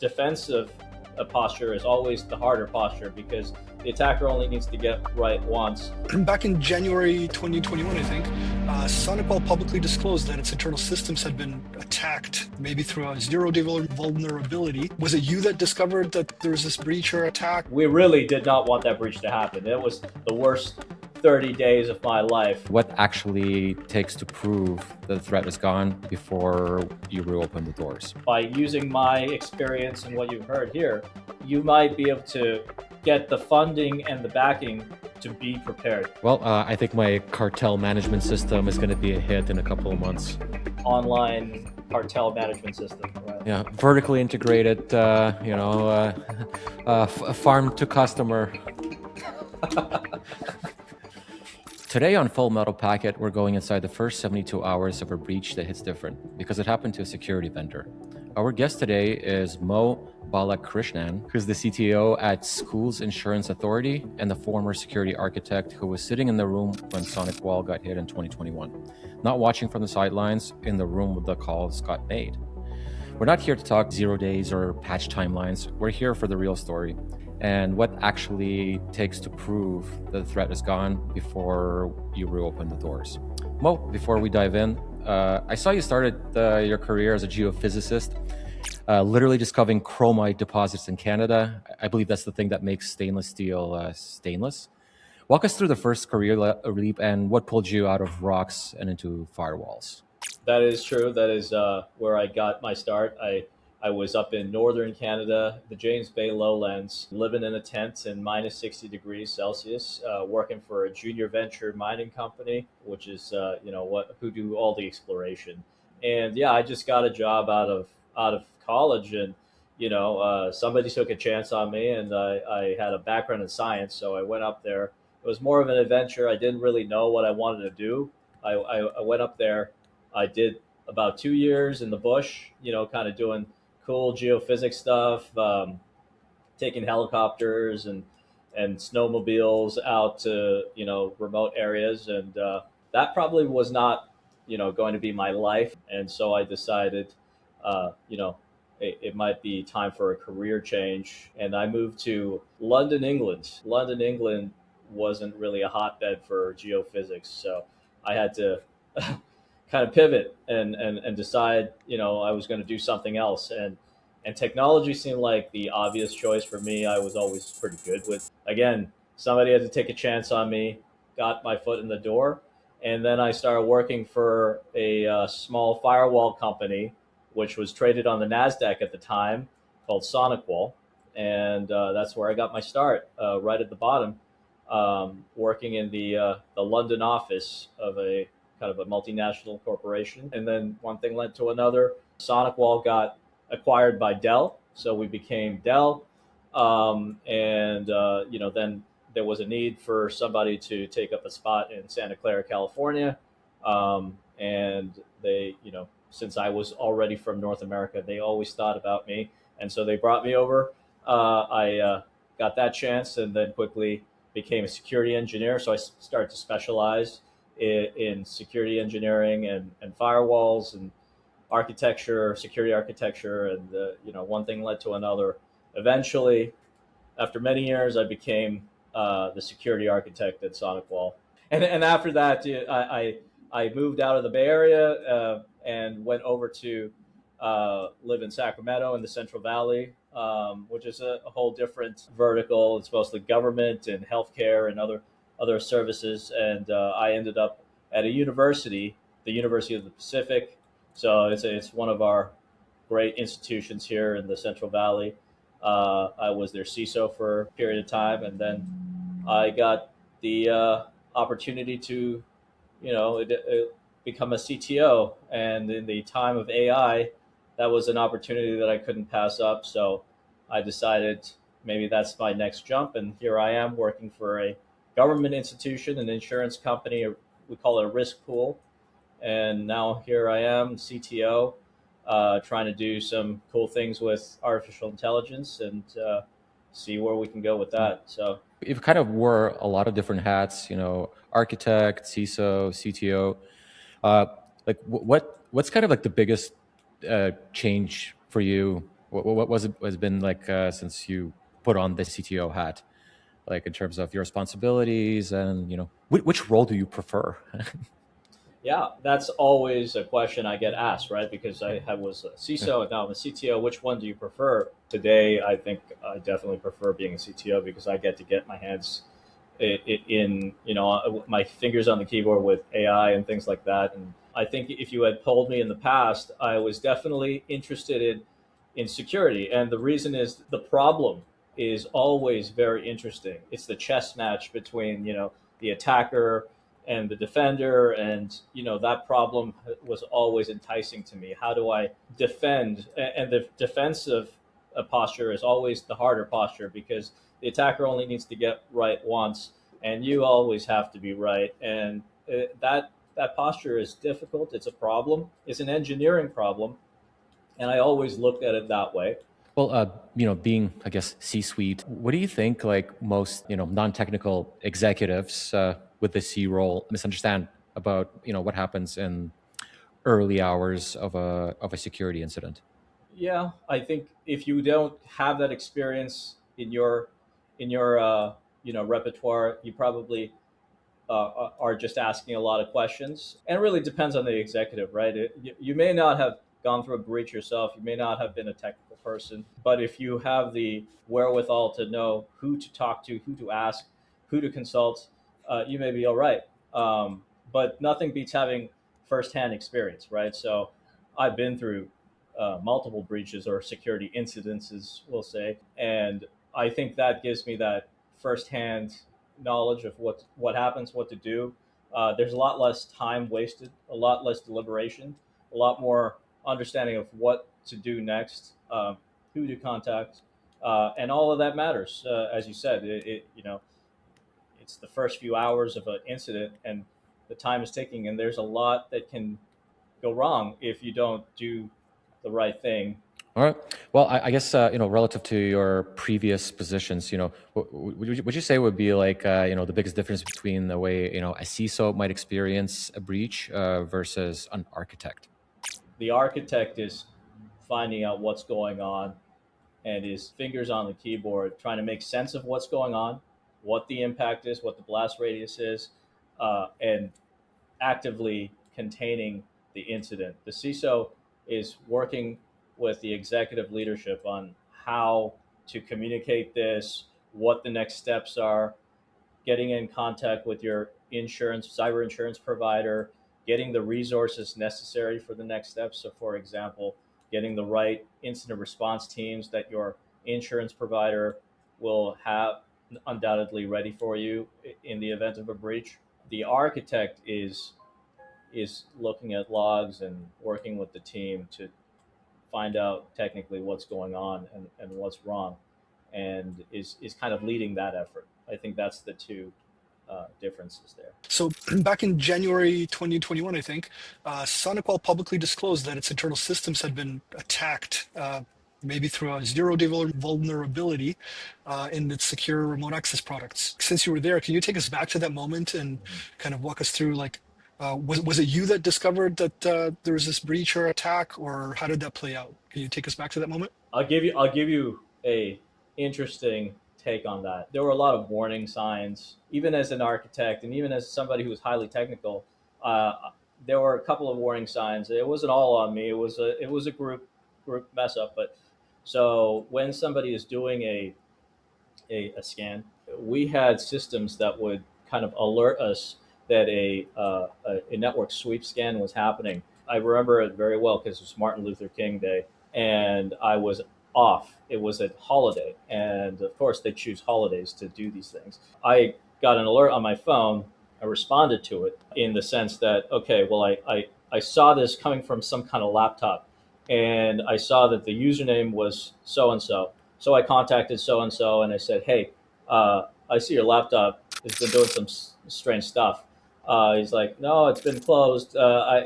defensive posture is always the harder posture because the attacker only needs to get right once. Back in January 2021, I think, SonicWall publicly disclosed that its internal systems had been attacked, maybe through a zero-day vulnerability. Was it you that discovered that there was this breach or attack? We really did not want that breach to happen. It was the worst 30 days of my life. What actually takes to prove that the threat is gone before you reopen the doors? By using my experience and what you've heard here, you might be able to get the funding and the backing to be prepared. Well, I think my cartel management system is going to be a hit in a couple of months. Online cartel management system. Right? Yeah, vertically integrated, farm to customer. Today on Full Metal Packet, we're going inside the first 72 hours of a breach that hits different because it happened to a security vendor. Our guest today is Mo Balakrishnan, who's the CTO at Schools Insurance Authority and the former security architect who was sitting in the room when SonicWall got hit in 2021. Not watching from the sidelines, in the room where the calls got made. We're not here to talk 0 days or patch timelines. We're here for the real story and what actually takes to prove that the threat is gone before you reopen the doors. Mo, before we dive in, I saw you started your career as a geophysicist, literally discovering chromite deposits in Canada. I believe that's the thing that makes stainless steel stainless. Walk us through the first career leap and what pulled you out of rocks and into firewalls. That is true. That is where I got my start. I was up in northern Canada, the James Bay lowlands, living in a tent in minus 60 degrees Celsius, working for a junior venture mining company, which is who do all the exploration. And yeah, I just got a job out of college, and somebody took a chance on me, and I had a background in science, so I went up there. It was more of an adventure. I didn't really know what I wanted to do. I went up there. I did about 2 years in the bush, kind of doing cool geophysics stuff, taking helicopters and snowmobiles out to remote areas, and that probably was not going to be my life. And so I decided it might be time for a career change, and I moved to London, England. London, England wasn't really a hotbed for geophysics, so I had to kind of pivot and decide, I was going to do something else. And technology seemed like the obvious choice for me. I was always pretty good with, again, somebody had to take a chance on me, got my foot in the door. And then I started working for a small firewall company, which was traded on the NASDAQ at the time, called SonicWall. And that's where I got my start, right at the bottom, working in the London office of a kind of a multinational corporation. And then one thing led to another. SonicWall got acquired by Dell, so we became Dell. Then there was a need for somebody to take up a spot in Santa Clara, California. And they, since I was already from North America, they always thought about me. And so they brought me over. I got that chance and then quickly became a security engineer. So I started to specialize in security engineering and firewalls and architecture, security architecture, and one thing led to another. Eventually, after many years, I became the security architect at SonicWall. And after that, I moved out of the Bay Area and went over to live in Sacramento in the Central Valley, which is a whole different vertical. It's mostly government and healthcare and other services, and I ended up at a university, the University of the Pacific. So it's one of our great institutions here in the Central Valley. I was their CISO for a period of time, and then I got the opportunity to, become a CTO. And in the time of AI, that was an opportunity that I couldn't pass up. So I decided maybe that's my next jump, and here I am working for a government institution, an insurance company. We call it a risk pool. And now here I am, CTO, trying to do some cool things with artificial intelligence and see where we can go with that. So you've kind of wore a lot of different hats, architect, CISO, CTO. What's kind of like the biggest change for you What was it has been like since you put on the CTO hat, like in terms of your responsibilities and which role do you prefer? Yeah, that's always a question I get asked, right? Because I was a CISO and now I'm a CTO. Which one do you prefer? Today, I think I definitely prefer being a CTO because I get to get my hands in, my fingers on the keyboard with AI and things like that. And I think if you had told me in the past, I was definitely interested in security. And the reason is the problem is always very interesting. It's the chess match between, the attacker and the defender, and that problem was always enticing to me. How do I defend? And the defensive posture is always the harder posture because the attacker only needs to get right once and you always have to be right. And that posture is difficult. It's a problem. It's an engineering problem, and I always looked at it that way. Well, being, I guess, C-suite, what do you think, like most, non-technical executives with the C role misunderstand about, what happens in early hours of a security incident? Yeah, I think if you don't have that experience in your repertoire, you probably are just asking a lot of questions. And it really depends on the executive, right? You may not have gone through a breach yourself. You may not have been a technical person, but if you have the wherewithal to know who to talk to, who to ask, who to consult, you may be all right. But nothing beats having firsthand experience, right? So I've been through multiple breaches or security incidences, we'll say, and I think that gives me that firsthand knowledge of what happens, what to do. There's a lot less time wasted, a lot less deliberation, a lot more understanding of what to do next, who to contact, and all of that matters. As you said, it's the first few hours of an incident, and the time is ticking, and there's a lot that can go wrong if you don't do the right thing. All right. Well, I guess relative to your previous positions, would you say would be like the biggest difference between the way a CISO might experience a breach versus an architect? The architect is finding out what's going on and his fingers on the keyboard, trying to make sense of what's going on, what the impact is, what the blast radius is, and actively containing the incident. The CISO is working with the executive leadership on how to communicate this, what the next steps are, getting in contact with your cyber insurance provider, getting the resources necessary for the next steps. So, for example, getting the right incident response teams that your insurance provider will have undoubtedly ready for you in the event of a breach. The architect is looking at logs and working with the team to find out technically what's going on and what's wrong, and is kind of leading that effort. I think that's the two differences there. So back in January 2021, I think, SonicWall publicly disclosed that its internal systems had been attacked, maybe through a zero-day vulnerability in its secure remote access products. Since you were there, can you take us back to that moment and kind of walk us through, like, was it you that discovered that there was this breach or attack, or how did that play out? Can you take us back to that moment? I'll give you a interesting take on that. There were a lot of warning signs, even as an architect and even as somebody who was highly technical. There were a couple of warning signs. It wasn't all on me. It was a group mess up. But so when somebody is doing a scan, we had systems that would kind of alert us that a network sweep scan was happening. I remember it very well because it was Martin Luther King Day, and I was off. It was a holiday, and of course they choose holidays to do these things. I got an alert on my phone. I responded to it in the sense that, okay, well, I saw this coming from some kind of laptop, and I saw that the username was so and so. So I contacted so and so, and I said, hey, I see your laptop has been doing some strange stuff. He's like, no, it's been closed. I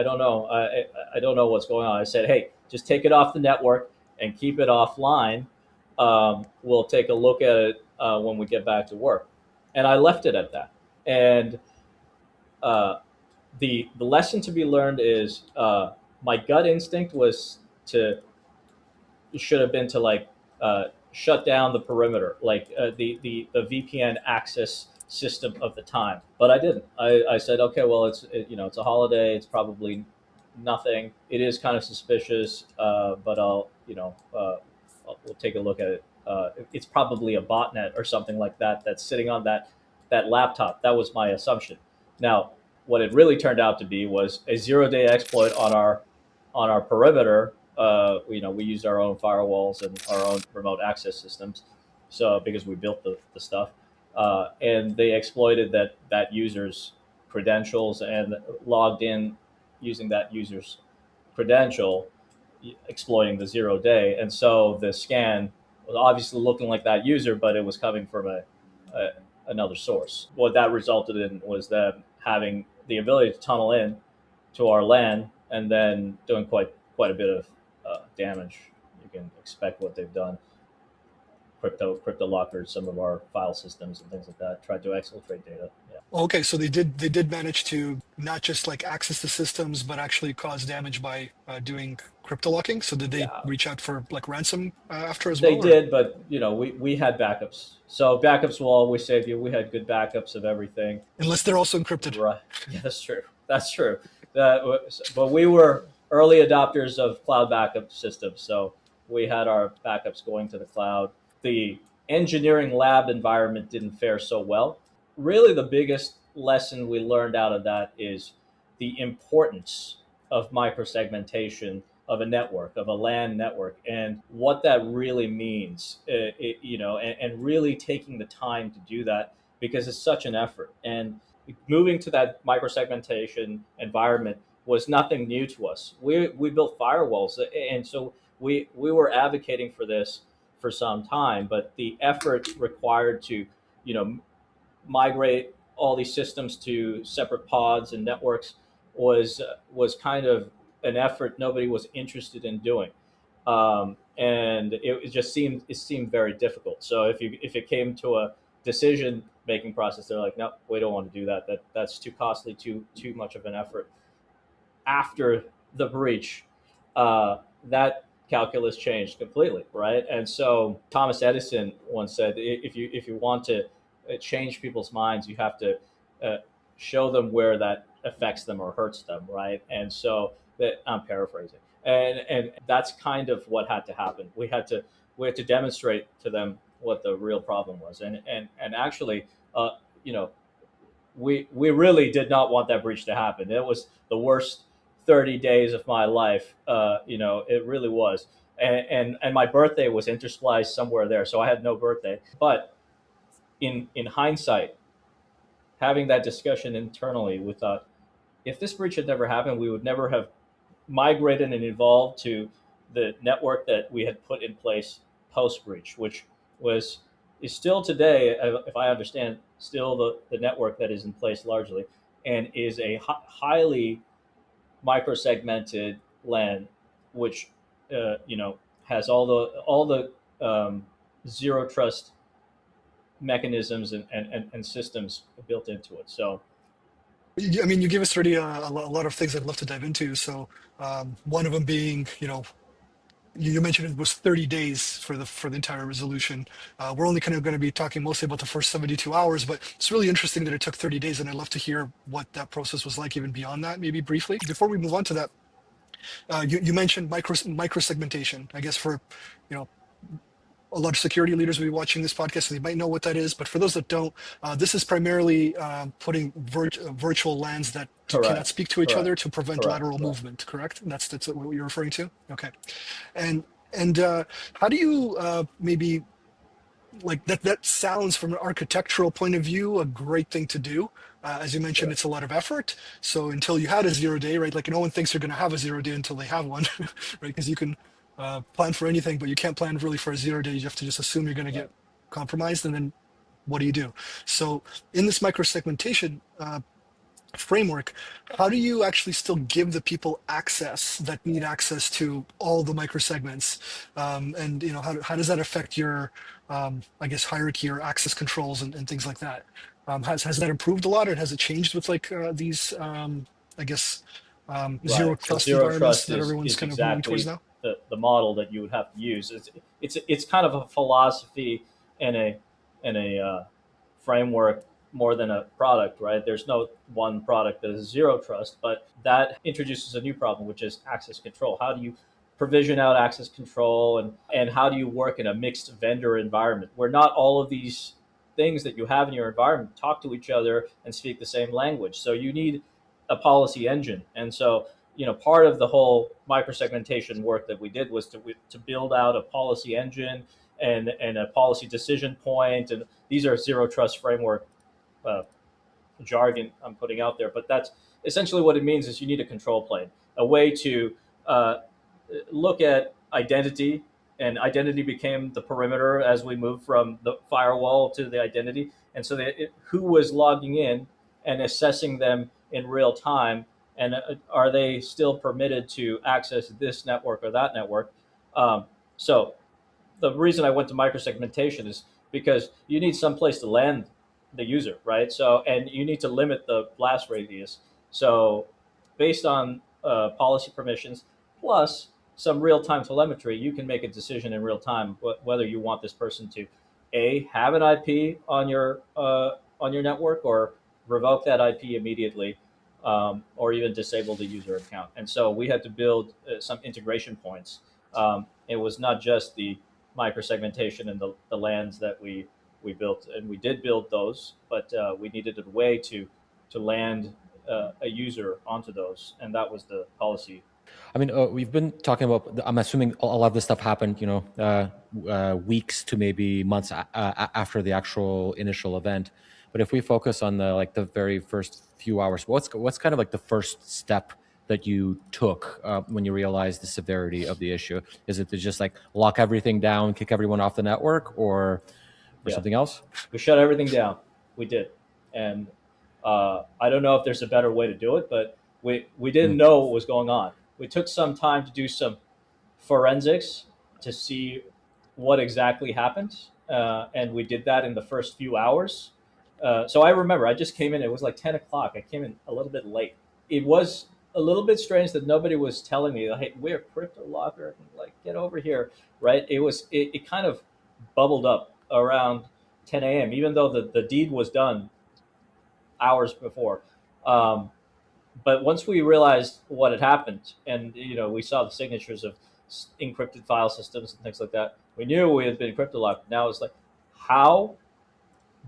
don't know. I don't know what's going on. I said, hey, just take it off the network and keep it offline. We'll take a look at it when we get back to work. And I left it at that. And the lesson to be learned is my gut instinct was to should have been to like shut down the perimeter, like the VPN access system of the time. But I didn't. I said, okay, well, it's a holiday. It's probably nothing. It is kind of suspicious, but we'll take a look at it. It's probably a botnet or something like that that's sitting on that laptop. That was my assumption. Now, what it really turned out to be was a 0-day exploit on our perimeter. We used our own firewalls and our own remote access systems, so because we built the stuff, and they exploited that user's credentials and logged in using that user's credential, exploiting the 0-day. And so the scan was obviously looking like that user, but it was coming from another source. What that resulted in was them having the ability to tunnel in to our LAN and then doing quite a bit of damage. You can expect what they've done. Crypto lockered some of our file systems and things like that. Tried to exfiltrate data. Yeah. Okay, so they did manage to not just like access the systems, but actually cause damage by doing crypto locking. So did they reach out for like ransom after as well? They did, but we had backups. So backups will always save you. We had good backups of everything. Unless they're also encrypted. Right. Yeah, that's true. That's true. But we were early adopters of cloud backup systems, so we had our backups going to the cloud. The engineering lab environment didn't fare so well. Really, the biggest lesson we learned out of that is the importance of microsegmentation of a network, of a LAN network, and what that really means, and really taking the time to do that, because it's such an effort. And moving to that microsegmentation environment was nothing new to us. We built firewalls, and so we were advocating for this for some time, but the effort required to, migrate all these systems to separate pods and networks was kind of an effort nobody was interested in doing, and it just seemed very difficult. So if it came to a decision making process, they're like, no, we don't want to do that. That's too costly, too much of an effort. After the breach, that calculus changed completely, right? And so Thomas Edison once said, if you want to change people's minds, you have to show them where that affects them or hurts them, right? And so I'm paraphrasing, and that's kind of what had to happen. We had to demonstrate to them what the real problem was, and actually, we really did not want that breach to happen. It was the worst 30 days of my life. It really was. And my birthday was interspliced somewhere there, so I had no birthday. But in hindsight, having that discussion internally, we thought, if this breach had never happened, we would never have migrated and evolved to the network that we had put in place post breach, which is still today, if I understand, still the network that is in place largely, and is a highly microsegmented LAN, which has all the zero trust mechanisms and systems built into it. So, I mean, you gave us already a lot of things I'd love to dive into. So one of them being, you mentioned it was 30 days for the entire resolution. We're only kind of going to be talking mostly about the first 72 hours, but it's really interesting that it took 30 days, and I'd love to hear what that process was like even beyond that, maybe briefly. Before we move on to that, you mentioned microsegmentation. I guess for, a lot of security leaders will be watching this podcast, so they might know what that is. But for those that don't, this is primarily putting virtual LANs that cannot speak to each other to prevent lateral movement. Correct? That's what you're referring to. Okay. And how do you maybe like that? That sounds from an architectural point of view a great thing to do. As you mentioned, it's a lot of effort. So until you had a 0-day, right? Like no one thinks they're going to have a 0-day until they have one, right? Because you can plan for anything, but you can't plan really for a 0-day. You have to just assume you're going to get compromised, and then what do you do? So in this microsegmentation framework, how do you actually still give the people access that need access to all the microsegments? And how does that affect your I guess hierarchy or access controls and things like that? Has that improved a lot, or has it changed with like these I guess zero trust environments that everyone's kind of moving towards now? the model that you would have to use. It's kind of a philosophy and a framework more than a product, right? There's no one product that is zero trust, but that introduces a new problem, which is access control. How do you provision out access control, and how do you work in a mixed vendor environment where not all of these things that you have in your environment talk to each other and speak the same language? So you need a policy engine. And so, part of the whole microsegmentation work that we did was to build out a policy engine and a policy decision point. And these are zero trust framework uh, jargon I'm putting out there, but that's essentially what it means. Is you need a control plane, a way to uh, look at identity, and identity became the perimeter as we moved from the firewall to the identity. And so who was logging in and assessing them in real time, and are they still permitted to access this network or that network? So the reason I went to microsegmentation is because you need some place to land the user, right? So, and you need to limit the blast radius. So, based on policy permissions plus some real-time telemetry, you can make a decision in real time whether you want this person to have an IP on your network, or revoke that IP immediately, or even disable the user account. And so we had to build some integration points. It was not just the microsegmentation and the lands that we built, and we did build those, but we needed a way to land a user onto those, and that was the policy. I mean, we've been talking about, I'm assuming a lot of this stuff happened, weeks to maybe months after the actual initial event. But if we focus on the very first few hours, what's kind of like the first step that you took when you realized the severity of the issue? Is it to just like lock everything down, kick everyone off the network, or Yeah. something else? We shut everything down. We did, and I don't know if there's a better way to do it, but we didn't know what was going on. We took some time to do some forensics to see what exactly happened, and we did that in the first few hours. So I remember I just came in. It was like 10 o'clock. I came in a little bit late. It was a little bit strange that nobody was telling me, "Hey, we're crypto locker. Like, get over here." Right? It kind of bubbled up around 10 a.m. Even though the deed was done hours before. But once we realized what had happened, and we saw the signatures of encrypted file systems and things like that, we knew we had been crypto locked. Now it's like, how,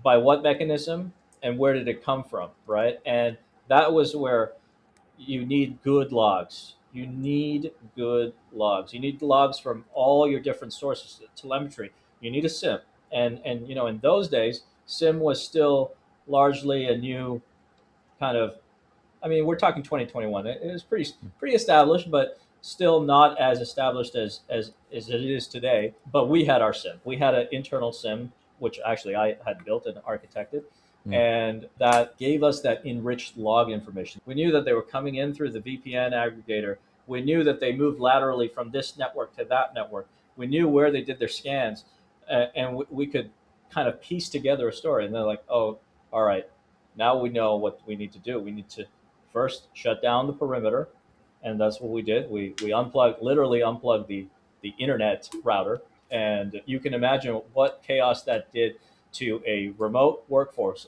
by what mechanism, and where did it come from, right? And that was where you need good logs. You need good logs. You need logs from all your different sources, telemetry. You need a SIM, and in those days, SIM was still largely a new kind of. I mean, we're talking 2021. It was pretty established, but still not as established as it is today. But we had our SIM. We had an internal SIM, which actually I had built and architected, and that gave us that enriched log information. We knew that they were coming in through the VPN aggregator. We knew that they moved laterally from this network to that network. We knew where they did their scans, and we could kind of piece together a story. And they're like, "Oh, all right, now we know what we need to do. We need to first shut down the perimeter," and that's what we did. We literally unplugged the internet router, and you can imagine what chaos that did to a remote workforce.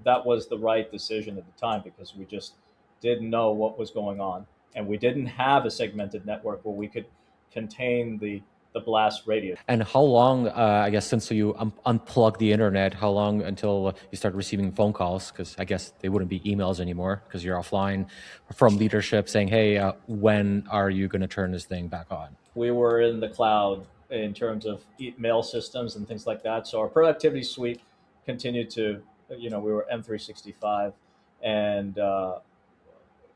That was the right decision at the time, because we just didn't know what was going on, and we didn't have a segmented network where we could contain the blast radius. And how long, I guess, since you unplugged the internet, how long until you start receiving phone calls? Because I guess they wouldn't be emails anymore because you're offline, from leadership saying, "Hey, when are you going to turn this thing back on?" We were in the cloud in terms of mail systems and things like that. So our productivity suite continued to, we were M365, and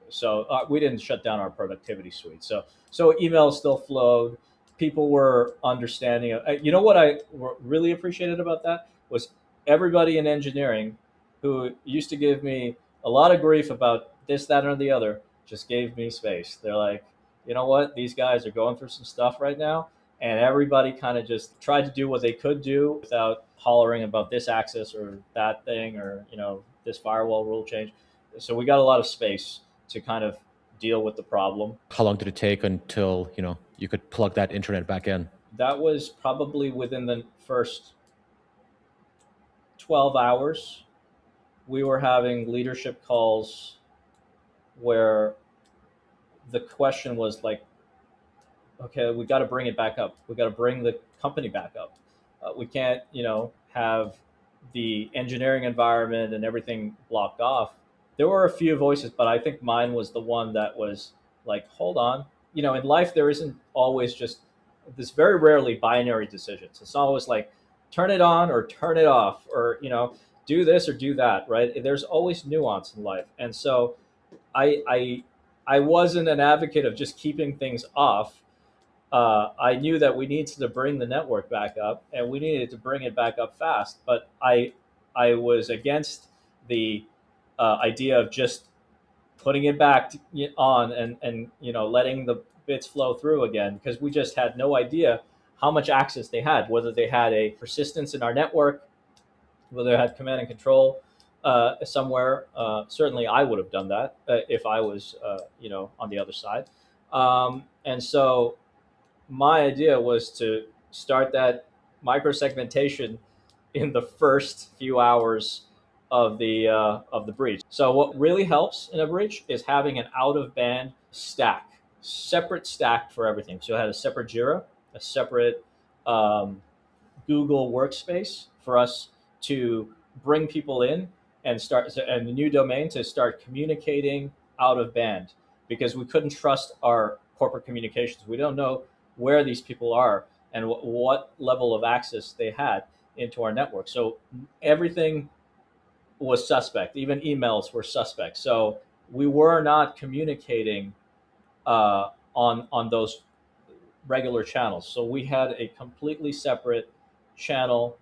so we didn't shut down our productivity suite. So email still flowed. People were understanding. What I really appreciated about that was everybody in engineering, who used to give me a lot of grief about this, that, or the other, just gave me space. They're like, "You know what? These guys are going through some stuff right now," and everybody kind of just tried to do what they could do without hollering about this access or that thing, or this firewall rule change. So we got a lot of space to kind of deal with the problem. How long did it take until you could plug that internet back in? That was probably within the first 12 hours. We were having leadership calls where the question was like, okay, we got to bring it back up. We got to bring the company back up. We can't, have the engineering environment and everything blocked off. There were a few voices, but I think mine was the one that was like, hold on. In life, there isn't always just this, very rarely binary decisions. It's always like, turn it on or turn it off, or, do this or do that, right? There's always nuance in life. And so I, I, I wasn't an advocate of just keeping things off. I knew that we needed to bring the network back up, and we needed to bring it back up fast. But I was against the idea of just putting it back on and letting the bits flow through again, because we just had no idea how much access they had, whether they had a persistence in our network, whether they had command and control somewhere. Certainly, I would have done that if I was on the other side. And so my idea was to start that microsegmentation in the first few hours of the breach. So what really helps in a breach is having an out of band stack, separate stack for everything. So I had a separate Jira, a separate Google workspace for us to bring people in and and the new domain to start communicating out of band, because we couldn't trust our corporate communications. We don't know where these people are and what level of access they had into our network. So everything was suspect. Even emails were suspect. So we were not communicating on those regular channels. So we had a completely separate channel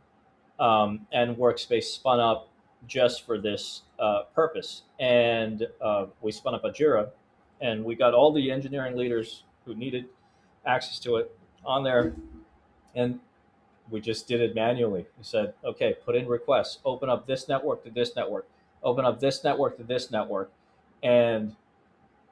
and workspace spun up just for this purpose. And we spun up a Jira, and we got all the engineering leaders who needed access to it on there, and we just did it manually. We said, okay, put in requests, open up this network to this network, open up this network to this network. And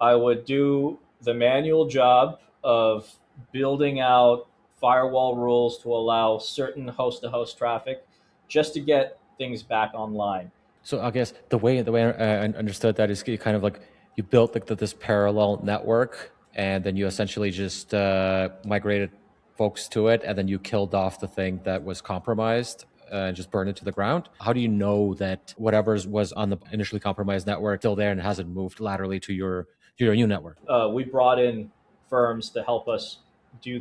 I would do the manual job of building out firewall rules to allow certain host to host traffic just to get things back online. So I guess the way I understood that is kind of like you built like this parallel network, and then you essentially just migrated folks to it, and then you killed off the thing that was compromised and just burned it to the ground. How do you know that whatever was on the initially compromised network still there and hasn't moved laterally to your new network? We brought in firms to help us do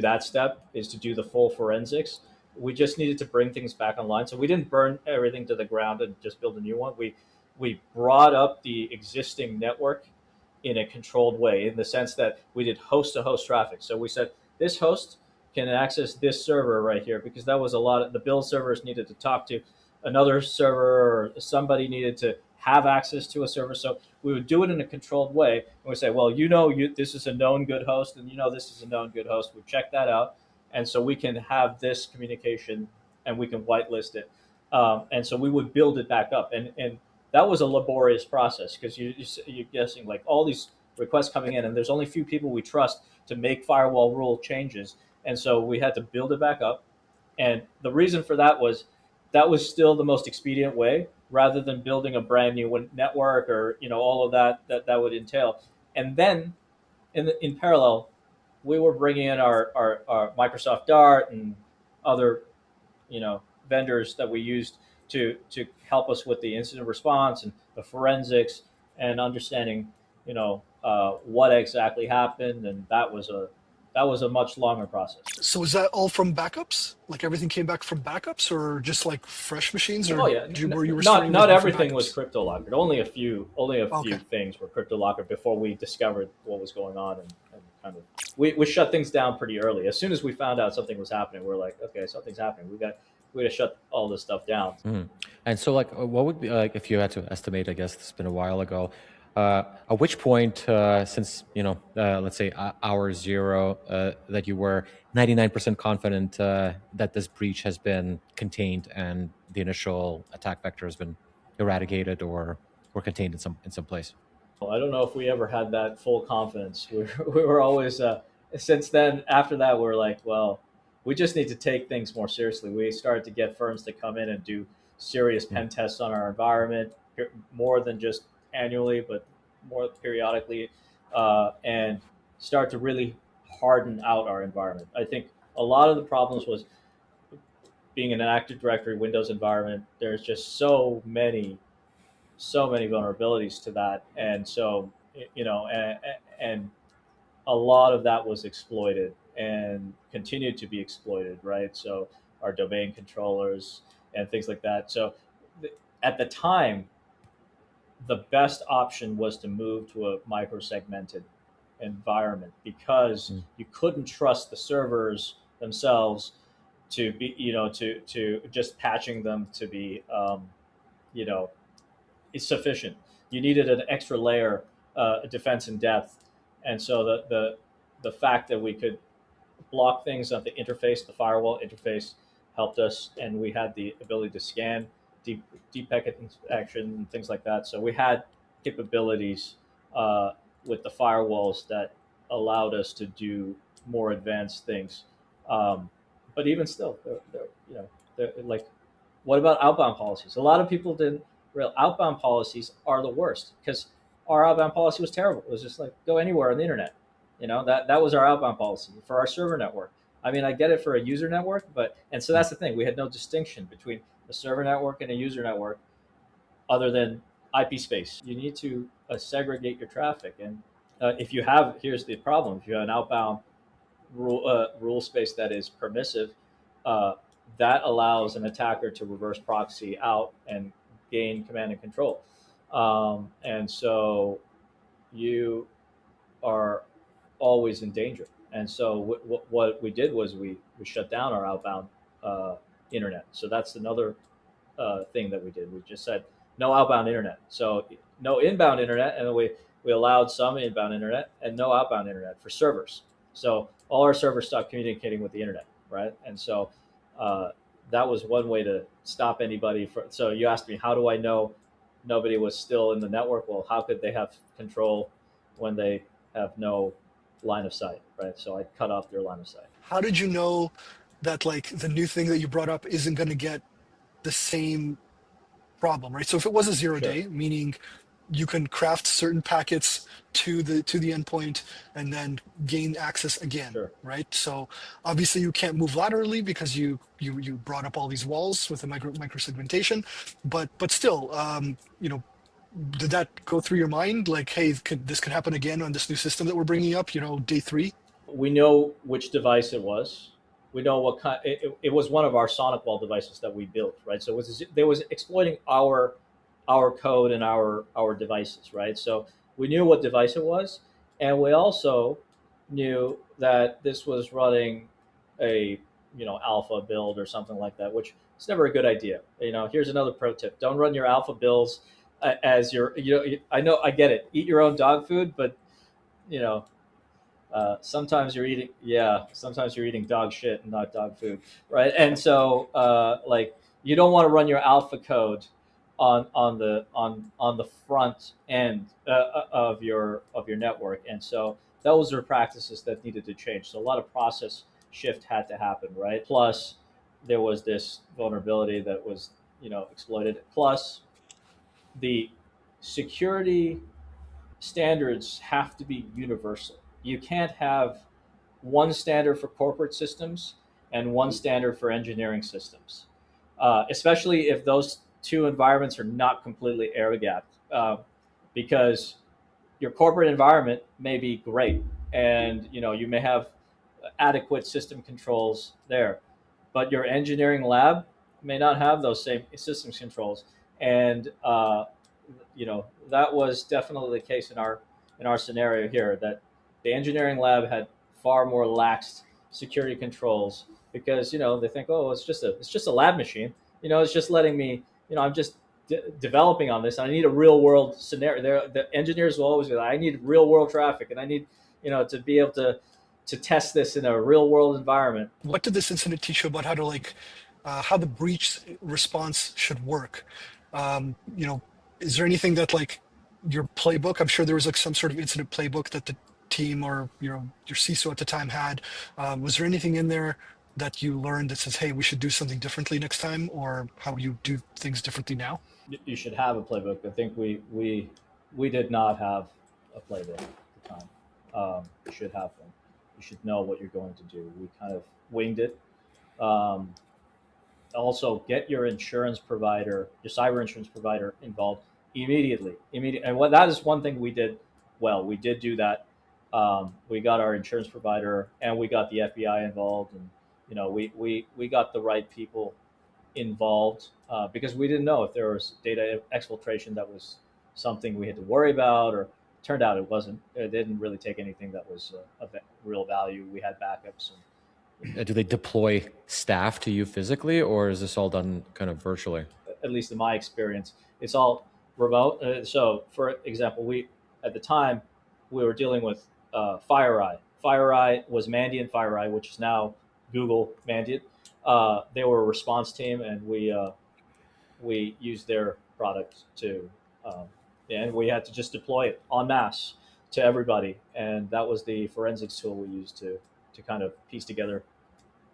that step, is to do the full forensics. We just needed to bring things back online. So we didn't burn everything to the ground and just build a new one. We brought up the existing network in a controlled way, in the sense that we did host to host traffic. So we said this host can access this server right here, because that was a lot of the build servers needed to talk to another server, or somebody needed to have access to a server. So we would do it in a controlled way. And we say, well, this is a known good host, and this is a known good host. We check that out. And so we can have this communication, and we can whitelist it. And so we would build it back up. And that was a laborious process, because you're guessing like all these requests coming in, and there's only a few people we trust to make firewall rule changes. And so we had to build it back up. And the reason for that was still the most expedient way, rather than building a brand new network or all of that would entail. And then in parallel, we were bringing in our Microsoft Dart and other vendors that we used to help us with the incident response and the forensics and understanding what exactly happened. And that was a much longer process. So is that all from backups? Like everything came back from backups, or just like fresh machines? Or oh yeah, were you not everything was crypto locked. Only a few Okay. things were crypto locked before we discovered what was going on, and kind of we shut things down pretty early. As soon as we found out something was happening, we're like, okay, something's happening. We got to shut all this stuff down. Mm-hmm. And so, like, what would be like if you had to estimate? I guess it's been a while ago. At which point, since let's say hour zero, that you were 99% confident that this breach has been contained and the initial attack vector has been eradicated or contained in some place? I don't know if we ever had that full confidence. We were always since then, after that, we're like, well, we just need to take things more seriously. We started to get firms to come in and do serious pen tests on our environment, more than just annually, but more periodically, and start to really harden out our environment. I think a lot of the problems was being in an Active Directory Windows environment. There's just so many vulnerabilities to that, and so and a lot of that was exploited and continued to be exploited, right? So our domain controllers and things like that. So at the time, the best option was to move to a microsegmented environment because you couldn't trust the servers themselves to be, to just patching them to be, you know, is sufficient. You needed an extra layer, defense in depth, and so the fact that we could block things at the interface, the firewall interface, helped us, and we had the ability to scan deep packet inspection and things like that. So we had capabilities with the firewalls that allowed us to do more advanced things. But even still, they're like, what about outbound policies? A lot of people didn't real outbound policies are the worst because our outbound policy was terrible. It was just like go anywhere on the internet. That was our outbound policy for our server network. I mean, I get it for a user network, but and so that's the thing. We had no distinction between a server network and a user network, other than IP space. You need to segregate your traffic, and if you have, here's the problem: if you have an outbound rule space that is permissive, uh, that allows an attacker to reverse proxy out and gain command and control. And so you are always in danger. And so what we did was we shut down our outbound internet. So that's another thing that we did. We just said no outbound internet. So no inbound internet, and then we allowed some inbound internet and no outbound internet for servers. So all our servers stopped communicating with the internet, right? And so that was one way to stop anybody. So you asked me, how do I know nobody was still in the network? Well, how could they have control when they have no line of sight, right? So I cut off their line of sight. How did you know that like the new thing that you brought up isn't going to get the same problem, right? So if it was a zero Sure, day, meaning you can craft certain packets to the endpoint and then gain access again, sure. right? So obviously you can't move laterally because you brought up all these walls with the micro segmentation, but still, did that go through your mind? Like, hey, this could happen again on this new system that we're bringing up, day 3? We know which device it was. We know what kind. It was one of our SonicWall devices that we built, right? So there was exploiting our code and our devices, right? So we knew what device it was, and we also knew that this was running a alpha build or something like that, which is never a good idea. Here's another pro tip: don't run your alpha builds as your I know, I get it. Eat your own dog food, but you know sometimes you're eating dog shit and not dog food, right? And so like you don't want to run your alpha code on the front end of your network. And so those are practices that needed to change. So a lot of process shift had to happen, right? Plus there was this vulnerability that was exploited. Plus the security standards have to be universal. You can't have one standard for corporate systems and one standard for engineering systems, especially if those two environments are not completely air gapped, because your corporate environment may be great, and you may have adequate system controls there, but your engineering lab may not have those same systems controls, and that was definitely the case in our scenario here. That the engineering lab had far more lax security controls because they think, oh, it's just a lab machine. It's just letting me. I'm just developing on this. And I need a real world scenario. The engineers will always be like, I need real world traffic, and I need to be able to test this in a real world environment. What did this incident teach you about how to how the breach response should work? Um, you know, is there anything that like your playbook? I'm sure there was like some sort of incident playbook that team or your CISO at the time had? Was there anything in there that you learned that says, hey, we should do something differently next time, or how you do things differently now? You should have a playbook. I think we did not have a playbook at the time. You should have one. You should know what you're going to do. We kind of winged it. Um, Also, get your insurance provider, your cyber insurance provider, involved immediately. And what that is one thing we did well. We did do that. We got our insurance provider, and we got the FBI involved, and we got the right people involved because we didn't know if there was data exfiltration that was something we had to worry about, or turned out it wasn't. It didn't really take anything that was of real value. We had backups. Do they deploy staff to you physically, or is this all done kind of virtually? At least in my experience, it's all remote. So, for example, we at the time we were dealing with FireEye. FireEye was Mandiant FireEye, which is now Google Mandiant. They were a response team, and we used their product to, and we had to just deploy it en masse to everybody, and that was the forensics tool we used to kind of piece together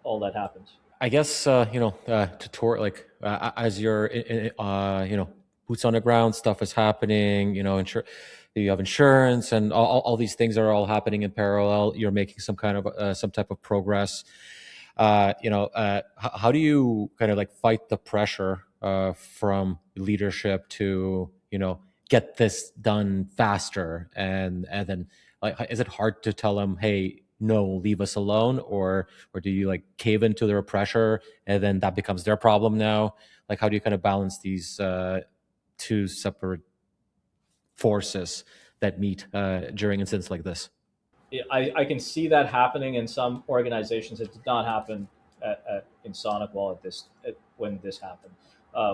all that happened. I guess to tour like as you're boots on the ground, stuff is happening. You have insurance, and all these things are all happening in parallel. You're making some kind of some type of progress. How do you kind of like fight the pressure from leadership to get this done faster, and then like is it hard to tell them, hey, no, leave us alone, or do you like cave into their pressure and then that becomes their problem now? Like, how do you kind of balance these two separate forces that meet during incidents like this? I can see that happening in some organizations. It did not happen in SonicWall when this happened.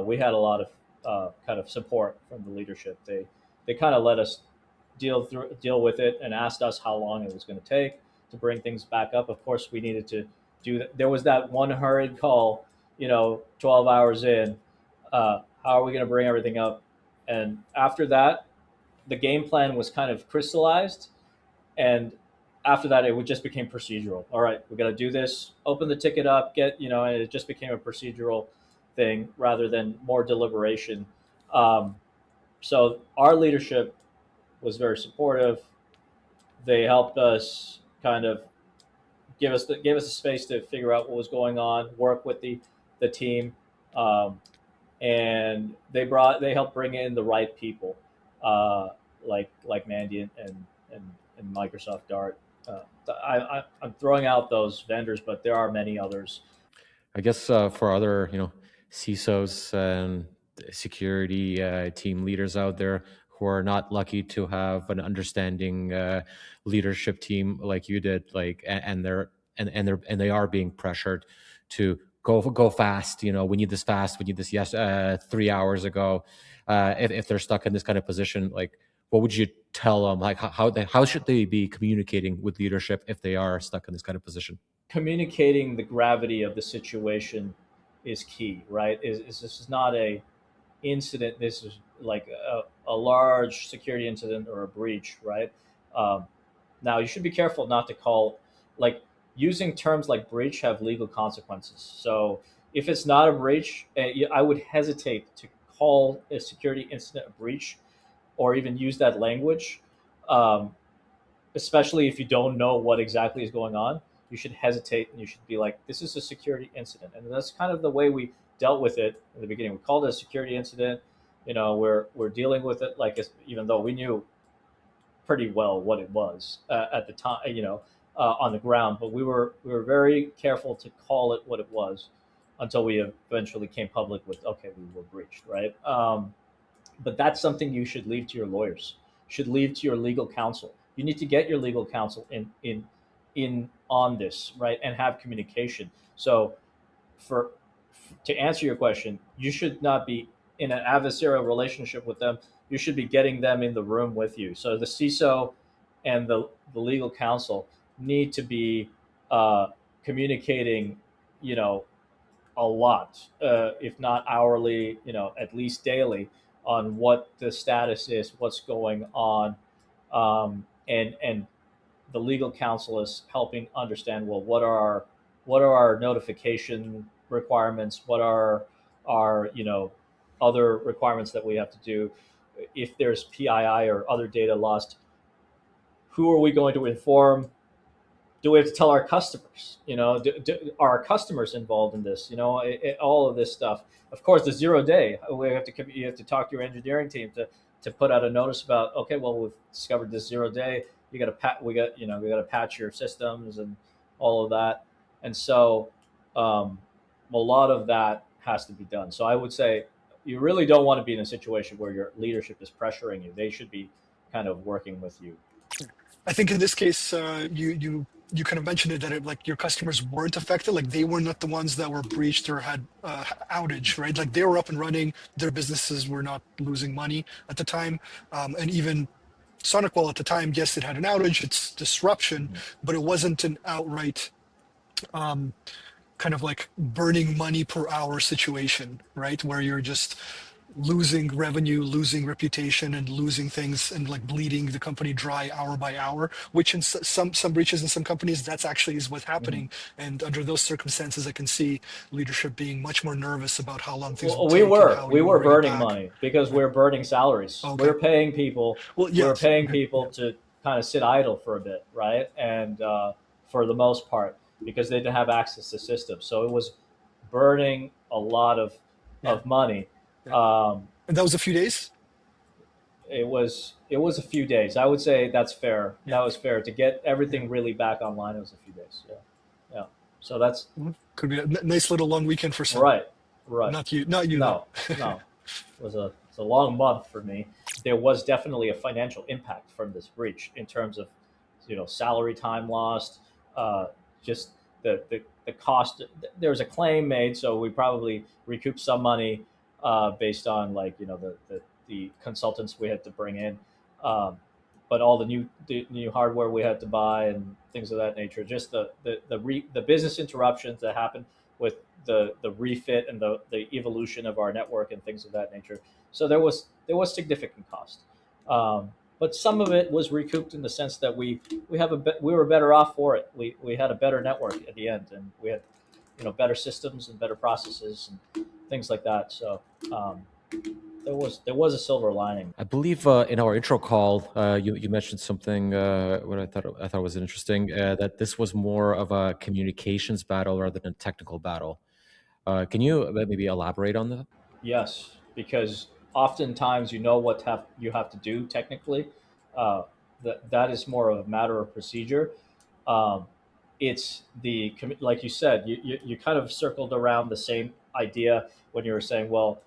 We had a lot of kind of support from the leadership. They kind of let us deal with it and asked us how long it was going to take to bring things back up. Of course, we needed to do that. There was that one hurried call, 12 hours in. How are we going to bring everything up? And after that, the game plan was kind of crystallized, and after that it just became procedural. All right, we got to do this, open the ticket up, and it just became a procedural thing rather than more deliberation. So our leadership was very supportive. They helped us kind of give us a space to figure out what was going on, work with the team, and they helped bring in the right people, like Mandiant and Microsoft Dart. I'm throwing out those vendors, but there are many others. I guess for other CISOs and security team leaders out there who are not lucky to have an understanding leadership team like you did, like and they are being pressured to go fast. We need this fast. We need this 3 hours ago. If they're stuck in this kind of position, like what would you tell them? Like how should they be communicating with leadership if they are stuck in this kind of position? Communicating the gravity of the situation is key, right? This is not a incident. This is like a large security incident or a breach, right? Now you should be careful not to call, like, using terms like breach have legal consequences. So if it's not a breach, I would hesitate to call a security incident a breach, or even use that language, um, especially if you don't know what exactly is going on. You should hesitate, and you should be like, this is a security incident. And that's kind of the way we dealt with it in the beginning. We called it a security incident. We're dealing with it like, even though we knew pretty well what it was at the time, on the ground, but we were very careful to call it what it was until we eventually came public with, okay, we were breached, right? But that's something you should leave to your lawyers, should leave to your legal counsel. You need to get your legal counsel in on this, right, and have communication. So for to answer your question, you should not be in an adversarial relationship with them. You should be getting them in the room with you. So the CISO and the legal counsel need to be communicating, a lot, if not hourly, at least daily, on what the status is, what's going on, and the legal counsel is helping understand, well, what are our notification requirements, what are our other requirements that we have to do, if there's PII or other data lost, who are we going to inform? Do we have to tell our customers? Are our customers involved in this? All of this stuff. Of course, the 0 day, you have to talk to your engineering team to put out a notice about, okay, well, we've discovered this 0 day. We got to patch your systems and all of that. And so, a lot of that has to be done. So I would say you really don't want to be in a situation where your leadership is pressuring you. They should be kind of working with you. I think in this case, you kind of mentioned it, that like your customers weren't affected, like they were not the ones that were breached or had outage, right? Like they were up and running, their businesses were not losing money at the time, and even SonicWall at the time, yes, it had an outage, it's disruption, but it wasn't an outright kind of like burning money per hour situation, right? Where you're just losing revenue, losing reputation, and losing things, and like bleeding the company dry hour by hour, which in some breaches in some companies, that's actually is what's happening. And under those circumstances, I can see leadership being much more nervous about how long things will take. We were burning money because we're burning salaries. Okay. We're paying people. Well, yes. We're paying people to kind of sit idle for a bit, right? And for the most part, because they didn't have access to systems, so it was burning a lot of money. And that was a few days? It was a few days. I would say that's fair. That was fair. To get everything really back online, it was a few days. Yeah. So that's could be a nice little long weekend for some. Right. Not you. No. No. It's a long month for me. There was definitely a financial impact from this breach in terms of salary time lost, just the cost. There was a claim made, so we probably recouped some money based on the consultants we had to bring in, but all the new hardware we had to buy and things of that nature. Just the business interruptions that happened with the refit and the evolution of our network and things of that nature. So there was significant cost, but some of it was recouped in the sense that we were better off for it. We had a better network at the end, and we had better systems and better processes and things like that. So there was a silver lining. I believe in our intro call, you mentioned something what I thought was interesting, that this was more of a communications battle rather than a technical battle. Can you maybe elaborate on that? Yes, because oftentimes what you have to do technically. That is more of a matter of procedure. It's like you said, you kind of circled around the same idea when you were saying, well,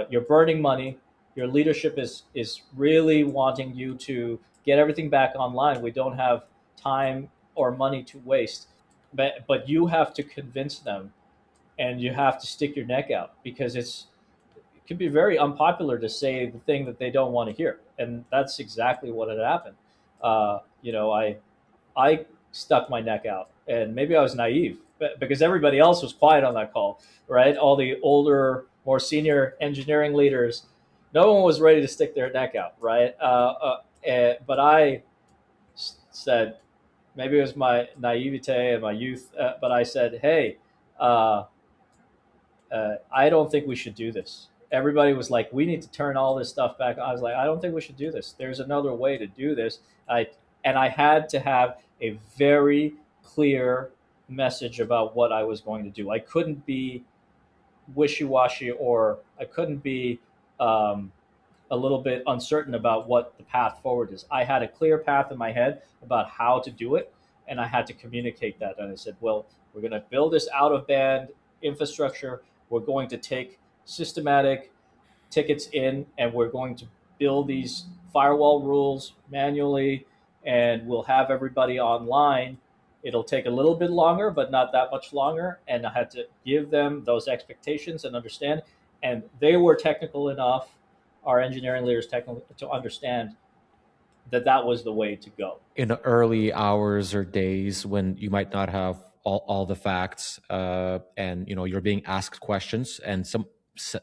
you're burning money. Your leadership is really wanting you to get everything back online. We don't have time or money to waste, but you have to convince them, and you have to stick your neck out, because it can be very unpopular to say the thing that they don't want to hear, and that's exactly what had happened. I stuck my neck out, and maybe I was naive, because everybody else was quiet on that call, right? All the older, more senior engineering leaders, no one was ready to stick their neck out, right? But I said, maybe it was my naivete and my youth, but I said, hey, I don't think we should do this. Everybody was like, we need to turn all this stuff back. I was like, I don't think we should do this. There's another way to do this. And I had to have a very clear message about what I was going to do. I couldn't be wishy-washy, or I couldn't be a little bit uncertain about what the path forward is. I had a clear path in my head about how to do it, and I had to communicate that. And I said, well, we're going to build this out-of-band infrastructure. We're going to take systematic tickets in, and we're going to build these firewall rules manually, and we'll have everybody online. It'll take a little bit longer, but not that much longer. And I had to give them those expectations and understand. And they were technical enough, our engineering leaders technical, to understand that was the way to go. In the early hours or days when you might not have all the facts, and you're being asked questions, and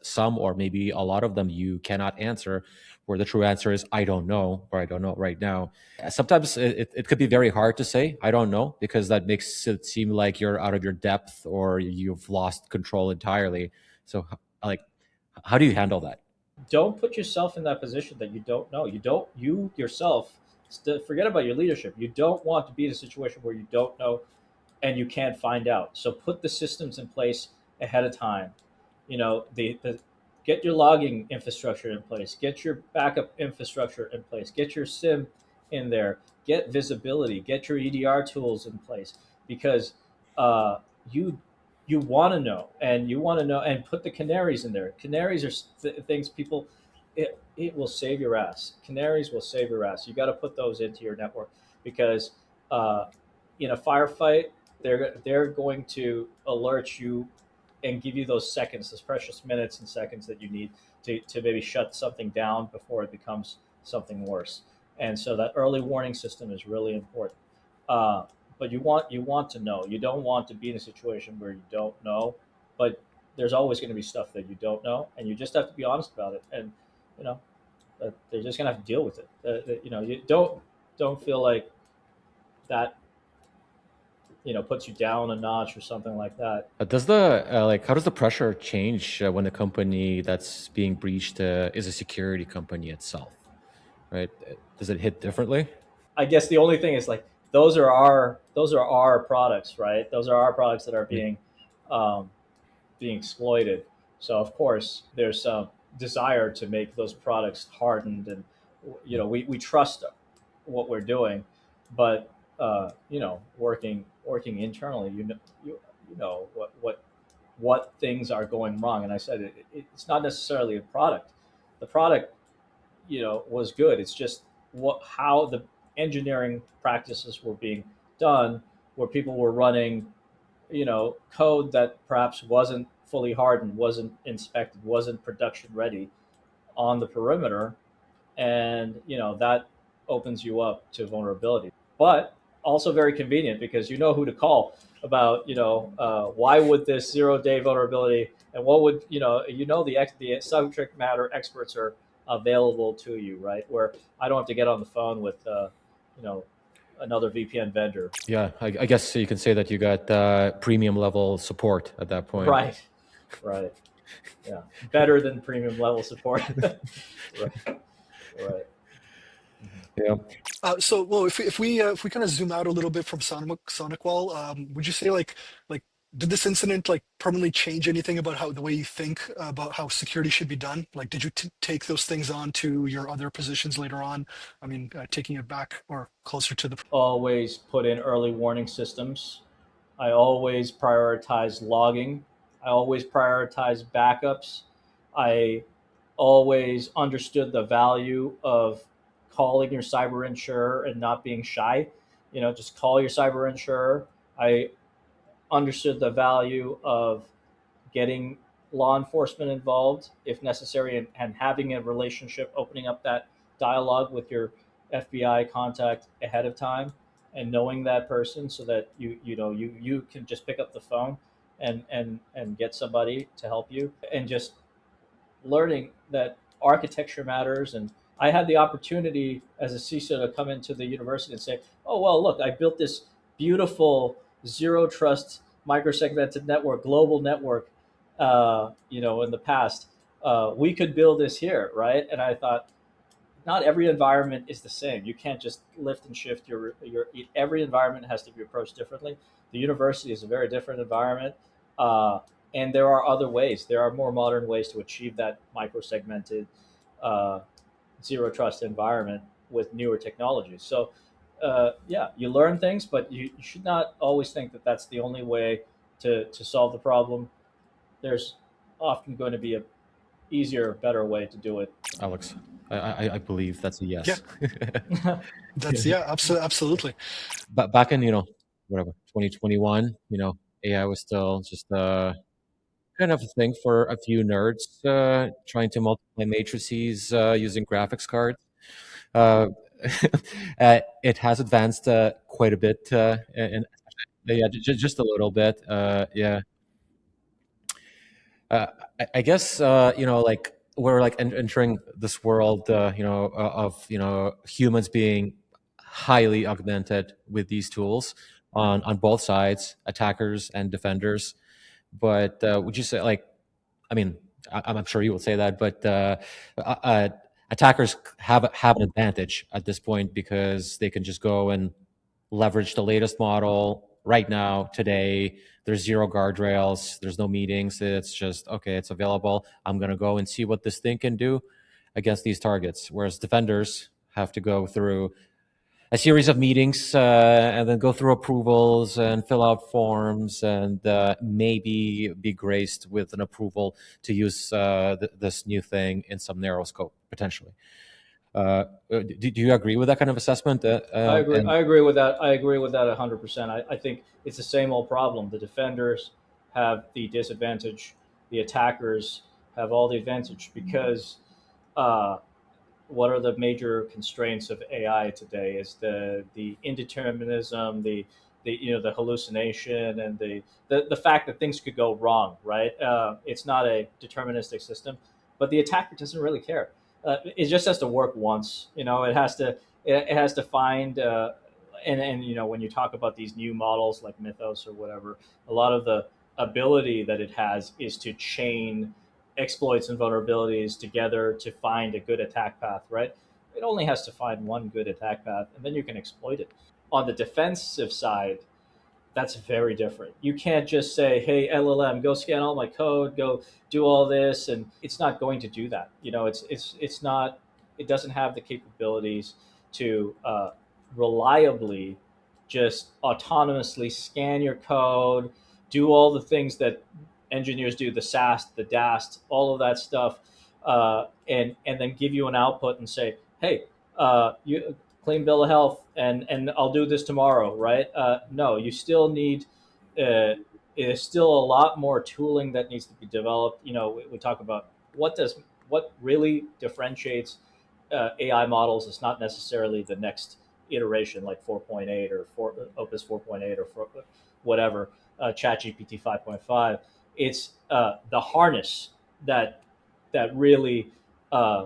some or maybe a lot of them you cannot answer, where the true answer is I don't know, or I don't know right now. Sometimes it could be very hard to say I don't know, because that makes it seem like you're out of your depth or you've lost control entirely. So like, how do you handle that? Don't put yourself in that position that you don't know. You yourself, forget about your leadership. You don't want to be in a situation where you don't know and you can't find out. So put the systems in place ahead of time. The get your logging infrastructure in place, get your backup infrastructure in place, get your SIM in there, get visibility, get your EDR tools in place, because uh, you you want to know, and you want to know, and put the canaries in there. Canaries are things people. It will save your ass. Canaries will save your ass. You got to put those into your network, because uh, in a firefight, they're going to alert you and give you those seconds, those precious minutes and seconds that you need to maybe shut something down before it becomes something worse. And so that early warning system is really important. Uh, but you want to know. You don't want to be in a situation where you don't know. But there's always going to be stuff that you don't know, and you just have to be honest about it. And you know, they're just going to have to deal with it. You don't feel like that puts you down a notch or something like that. Does the like how does the pressure change when the company that's being breached is a security company itself, right? Does it hit differently? I guess the only thing is, like, those are our products, right? Those are our products that are Yeah. um, being exploited. So of course there's some desire to make those products hardened, and we trust what we're doing, but working internally, you know what things are going wrong. And I said it's not necessarily a product. The product was good. It's just how the engineering practices were being done, where people were running code that perhaps wasn't fully hardened, wasn't inspected, wasn't production ready on the perimeter, and that opens you up to vulnerability. But also very convenient, because you know who to call about why would this 0-day vulnerability, and what would the subject matter experts are available to you, right? Where I don't have to get on the phone with you know another VPN vendor. Yeah, I guess you can say that you got premium level support at that point. Right, right, yeah, better than premium level support. Right, right. Yeah. Well, if we kind of zoom out a little bit from SonicWall, would you say like did this incident like permanently change anything about how the way you think about how security should be done? Like, did you take those things on to your other positions later on? I mean, taking it back or closer to the. Always put in early warning systems. I always prioritize logging. I always prioritize backups. I always understood the value of calling your cyber insurer and not being shy. Just call your cyber insurer. I understood the value of getting law enforcement involved if necessary, and having a relationship, opening up that dialogue with your FBI contact ahead of time, and knowing that person, so that you can just pick up the phone and get somebody to help you, and just learning that architecture matters. And I had the opportunity as a CISO to come into the university and say, oh, well, look, I built this beautiful zero trust microsegmented network, global network, in the past. We could build this here, right? And I thought, not every environment is the same. You can't just lift and shift your every environment has to be approached differently. The university is a very different environment. And there are other ways. There are more modern ways to achieve that micro-segmented uh, zero trust environment with newer technologies. So, yeah, you learn things, but you should not always think that that's the only way to solve the problem. There's often going to be a easier, better way to do it. Alex, I believe that's a Yeah, yes. that's absolutely. But back in, whatever, 2021, AI was still just kind of a thing for a few nerds trying to multiply matrices using graphics cards. Uh, it has advanced quite a bit, and yeah, just a little bit. Yeah. I guess like we're like entering this world, of humans being highly augmented with these tools on both sides, attackers and defenders. But would you say, like, I mean, I'm sure you will say that, but uh, uh, attackers have an advantage at this point because they can just go and leverage the latest model right now, today. There's zero guardrails, there's no meetings. It's just, okay, it's available. I'm going to go and see what this thing can do against these targets. Whereas defenders have to go through a series of meetings and then go through approvals and fill out forms and maybe be graced with an approval to use this new thing in some narrow scope potentially. Do you agree with that kind of assessment? I agree. And I agree with that. I agree with that 100%. I think it's the same old problem. The defenders have the disadvantage. The attackers have all the advantage because uh, what are the major constraints of AI today? Is the indeterminism, the hallucination, and the fact that things could go wrong. Right? It's not a deterministic system, but the attacker doesn't really care. It just has to work once. It has to find. And when you talk about these new models like Mythos or whatever, a lot of the ability that it has is to chain exploits and vulnerabilities together to find a good attack path, right? It only has to find one good attack path, and then you can exploit it. On the defensive side, that's very different. You can't just say, "Hey, LLM, go scan all my code, go do all this," and it's not going to do that. It's not. It doesn't have the capabilities to reliably just autonomously scan your code, do all the things that engineers do, the SAST, the DAST, all of that stuff, and then give you an output and say, "Hey, you clean bill of health, and I'll do this tomorrow," right? No, you still need. There's still a lot more tooling that needs to be developed. We talk about what really differentiates AI models. Is not necessarily the next iteration like 4.8 or Opus 4.8 or whatever, ChatGPT 5.5. It's the harness that really uh,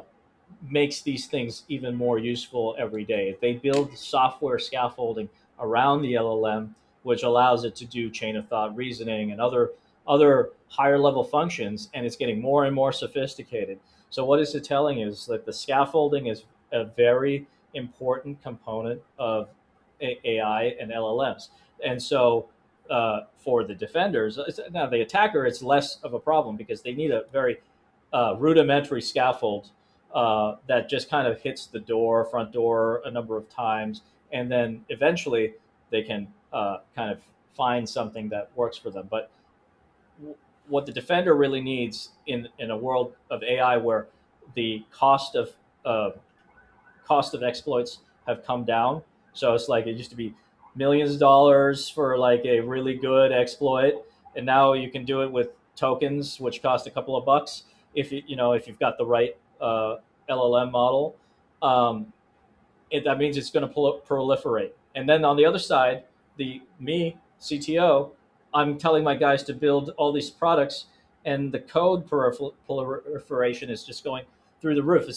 makes these things even more useful every day. They build software scaffolding around the LLM, which allows it to do chain of thought reasoning and other higher level functions, and it's getting more and more sophisticated. So what is it telling is that the scaffolding is a very important component of AI and LLMs. And so for the defenders, now the attacker, it's less of a problem because they need a very rudimentary scaffold that just kind of hits the front door a number of times, and then eventually they can kind of find something that works for them. But what the defender really needs in a world of AI where the uh, cost of exploits have come down. So it's like it used to be millions of dollars for like a really good exploit, and now you can do it with tokens, which cost a couple of bucks if you've got the right LLM model. Um, that means it's going to proliferate. And then on the other side, me CTO, I'm telling my guys to build all these products, and the code proliferation is just going through the roof.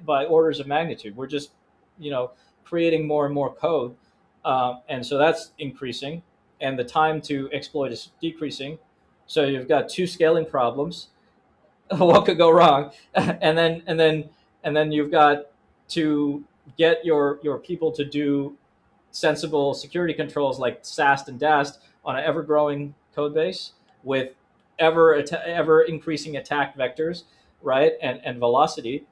By orders of magnitude. We're just you know creating more and more code, and so that's increasing, and the time to exploit is decreasing. So you've got two scaling problems. What could go wrong? And then you've got to get your people to do sensible security controls like SAST and DAST on an ever growing code base with ever increasing attack vectors, right? And velocity.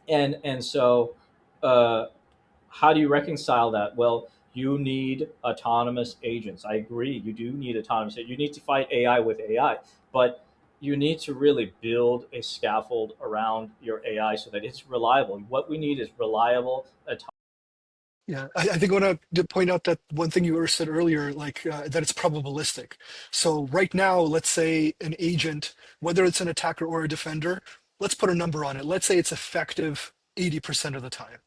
And so how do you reconcile that? Well, you need autonomous agents. I agree. You do need autonomous agents. You need to fight AI with AI, but you need to really build a scaffold around your AI so that it's reliable. What we need is reliable. Yeah, I think I want to point out that one thing you said earlier, like that it's probabilistic. So right now, let's say an agent, whether it's an attacker or a defender, let's put a number on it. Let's say it's effective 80% of the time.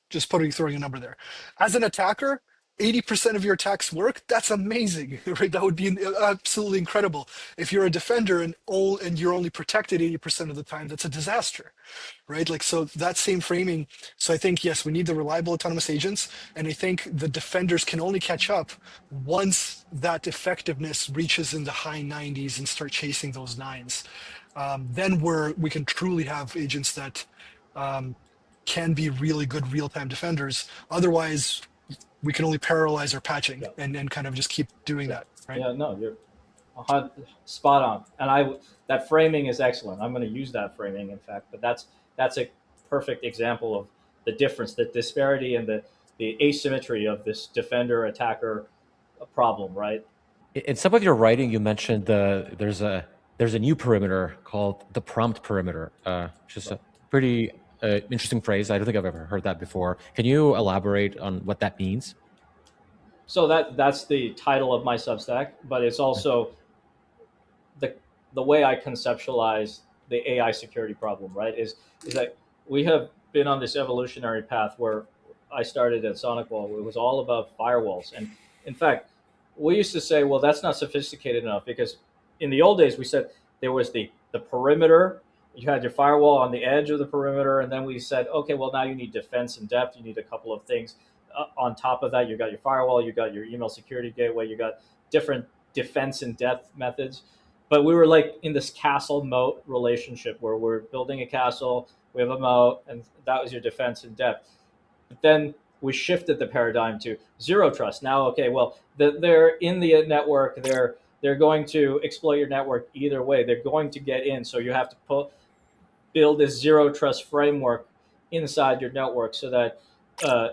Just throwing a number there. As an attacker, 80% of your attacks work, that's amazing, right? That would be absolutely incredible. If you're a defender and you're only protected 80% of the time, that's a disaster, right? Like, so that same framing. So I think, yes, we need the reliable autonomous agents. And I think the defenders can only catch up once that effectiveness reaches in the high 90s and start chasing those nines. Then we can truly have agents that can be really good real-time defenders. Otherwise, we can only parallelize our patching Yeah. and then kind of just keep doing Yeah. that, right? Yeah. No, you're spot on. And that framing is excellent. I'm going to use that framing, in fact. But that's a perfect example of the difference, the disparity, and the asymmetry of this defender attacker problem, right? In some of your writing, you mentioned there's a new perimeter called the prompt perimeter, which is a pretty interesting phrase. I don't think I've ever heard that before. Can you elaborate on what that means? So that's the title of my Substack, but it's also the the way I conceptualize the AI security problem, right? Is that we have been on this evolutionary path where I started at SonicWall. It was all about firewalls, and in fact, we used to say, well, that's not sophisticated enough because in the old days we said there was the perimeter. You had your firewall on the edge of the perimeter, and then we said, okay, well, now you need defense in depth. You need a couple of things on top of that. You got your firewall, you got your email security gateway, you got different defense in depth methods. But we were like in this castle moat relationship where we're building a castle, we have a moat, and that was your defense in depth. But then we shifted the paradigm to zero trust. Now, okay, well, they're in the network. They're going to exploit your network either way. They're going to get in, so you have to build this zero trust framework inside your network so that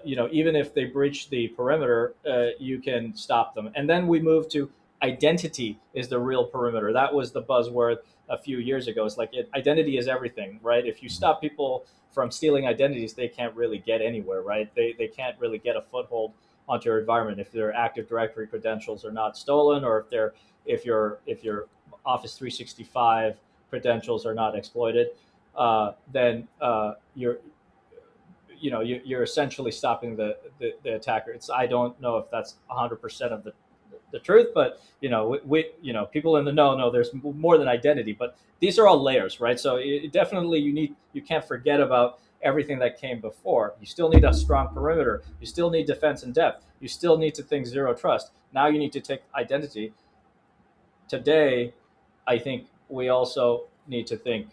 even if they breach the perimeter, you can stop them. And then we moved to identity is the real perimeter. That was the buzzword a few years ago. It's like identity is everything, right? If you stop people from stealing identities, they can't really get anywhere, right? They can't really get a foothold onto your environment if their Active Directory credentials are not stolen, or if your Office 365 credentials are not exploited. Then you're essentially stopping the attacker. I don't know if that's 100% of the truth, but people in the know there's more than identity, but these are all layers, right? So definitely you can't forget about everything that came before. You still need a strong perimeter. You still need defense in depth. You still need to think zero trust. Now you need to take identity. Today, I think we also need to think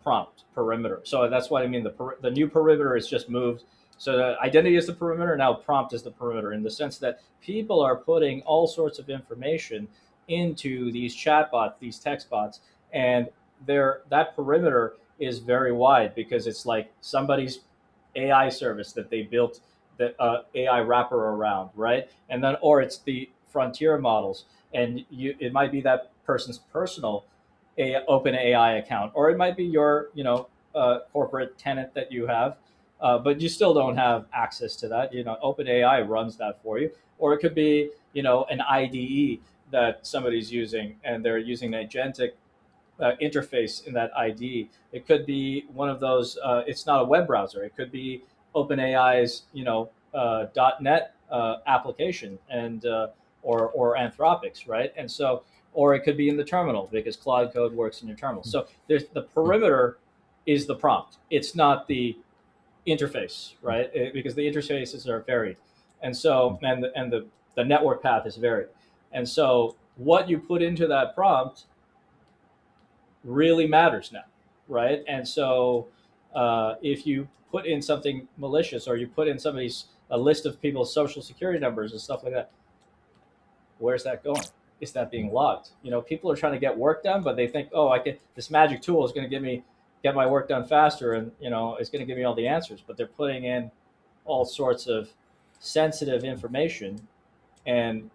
prompt perimeter. So that's what I mean. The new perimeter is just moved. So the identity is the perimeter. Now prompt is the perimeter in the sense that people are putting all sorts of information into these chatbots, these text bots, and that perimeter is very wide because it's like somebody's AI service that they built the AI wrapper around, right? And then, or it's the frontier models, and it might be that person's personal open AI account, or it might be your corporate tenant that you have, but you still don't have access to that. Open AI runs that for you, or it could be an IDE that somebody's using, and they're using an agentic interface in that IDE. It could be one of those. It's not a web browser. It could be OpenAI's .NET application, and or Anthropic's, right? And so, or it could be in the terminal because Cloud Code works in your terminal. So there's the perimeter is the prompt. It's not the interface, right? Because the interfaces are varied, and so the network path is varied, and so what you put into that prompt really matters now, right? And so if you put in something malicious, or you put in a list of people's social security numbers and stuff like that, where's that going? Is that being logged? People are trying to get work done, but they think, oh, this magic tool is going to get my work done faster, and it's going to give me all the answers. But they're putting in all sorts of sensitive information, and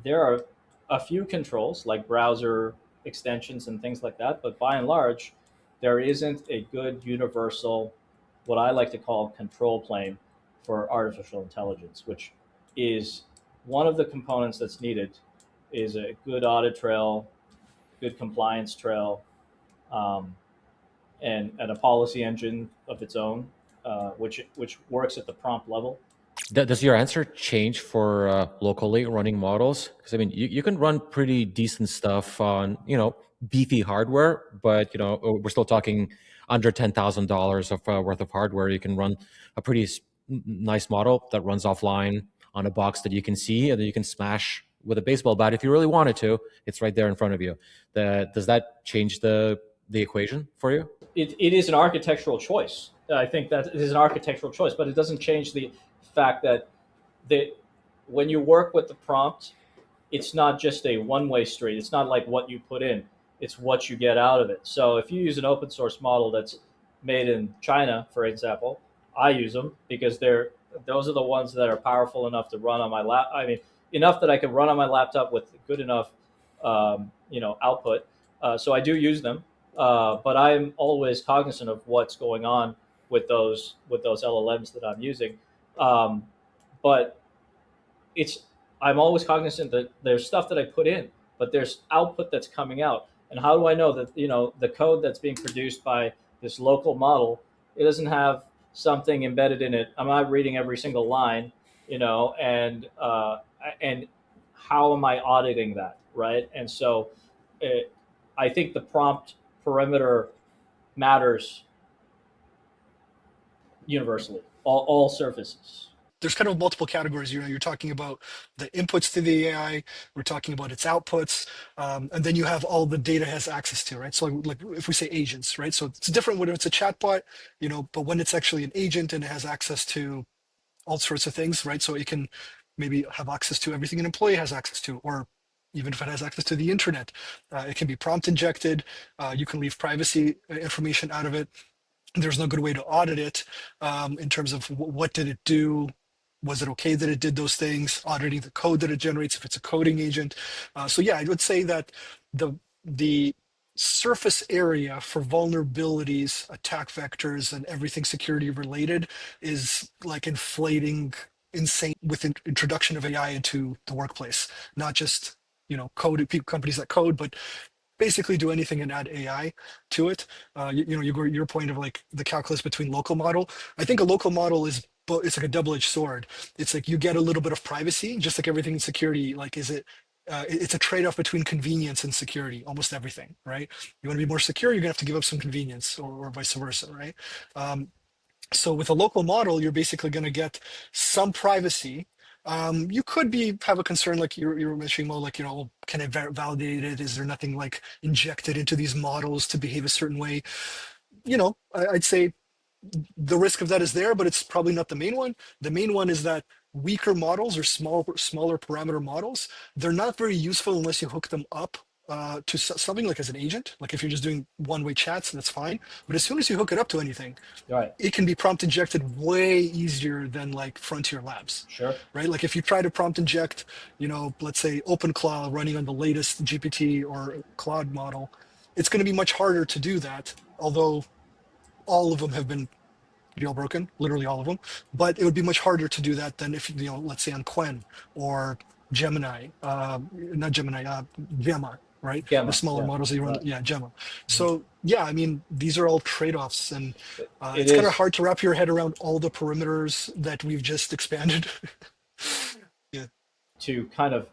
there are a few controls like browser extensions and things like that. But by and large, there isn't a good universal, what I like to call control plane for artificial intelligence, which is one of the components that's needed is a good audit trail, good compliance trail, um, and a policy engine of its own, which works at the prompt level. Does your answer change for locally running models? Because I mean, you can run pretty decent stuff on beefy hardware, but we're still talking under $10,000 of worth of hardware. You can run a pretty nice model that runs offline on a box that you can see and that you can smash with a baseball bat if you really wanted to. It's right there in front of you. Does that change the equation for you? It is an architectural choice. I think that it is an architectural choice, but it doesn't change the fact that when you work with the prompt, it's not just a one-way street. It's not like what you put in; it's what you get out of it. So if you use an open source model that's made in China, for example, I use them because those are the ones that are powerful enough to run on my lap. I mean, enough that I can run on my laptop with good enough, output. So I do use them, but I'm always cognizant of what's going on with those LLMs that I'm using. Um, but it's I'm always cognizant that there's stuff that I put in, but there's output that's coming out. And how do I know that the code that's being produced by this local model, it doesn't have something embedded in it? I'm not reading every single line, and how am I auditing that, right? And so, I think the prompt perimeter matters universally, all surfaces. There's kind of multiple categories. You're talking about the inputs to the AI, we're talking about its outputs, and then you have all the data it has access to, right? So like if we say agents, right? So it's different whether it's a chatbot, but when it's actually an agent and it has access to all sorts of things, right? So it can maybe have access to everything an employee has access to, or even if it has access to the internet, it can be prompt injected. You can leave privacy information out of it. There's no good way to audit it in terms of what did it do. Was it okay that it did those things? Auditing the code that it generates if it's a coding agent. So yeah, I would say that the surface area for vulnerabilities, attack vectors, and everything security related is like inflating insane with introduction of AI into the workplace. Not just code companies that code, but basically do anything and add AI to it. Your point of like the calculus between local model. I think a local model it's like a double-edged sword. It's like you get a little bit of privacy, just like everything in security. Like, it's a trade-off between convenience and security, almost everything, right? You want to be more secure, you're gonna have to give up some convenience, or vice versa, right? So with a local model, you're basically going to get some privacy. You could have a concern like you're mentioning, Mo, like, can I validate it? Is there nothing like injected into these models to behave a certain way? I'd say the risk of that is there, but it's probably not the main one. The main one is that weaker models or smaller parameter models, they're not very useful unless you hook them up to something like as an agent. Like if you're just doing one-way chats, that's fine. But as soon as you hook it up to anything, Right. it can be prompt injected way easier than like Frontier Labs, Sure. right? Like if you try to prompt inject, let's say OpenCloud running on the latest GPT or cloud model, it's going to be much harder to do that. Although all of them have been jailbroken, literally all of them. But it would be much harder to do that than if, let's say on Quen or Gemini, not Gemini, Gemma, right? The Gamma. smaller Yeah. models that you run, Right. yeah, Gemma. So yeah, I mean, these are all trade-offs, and It it's kind of is. hard to wrap your head around all the perimeters that we've just expanded. Yeah. To kind of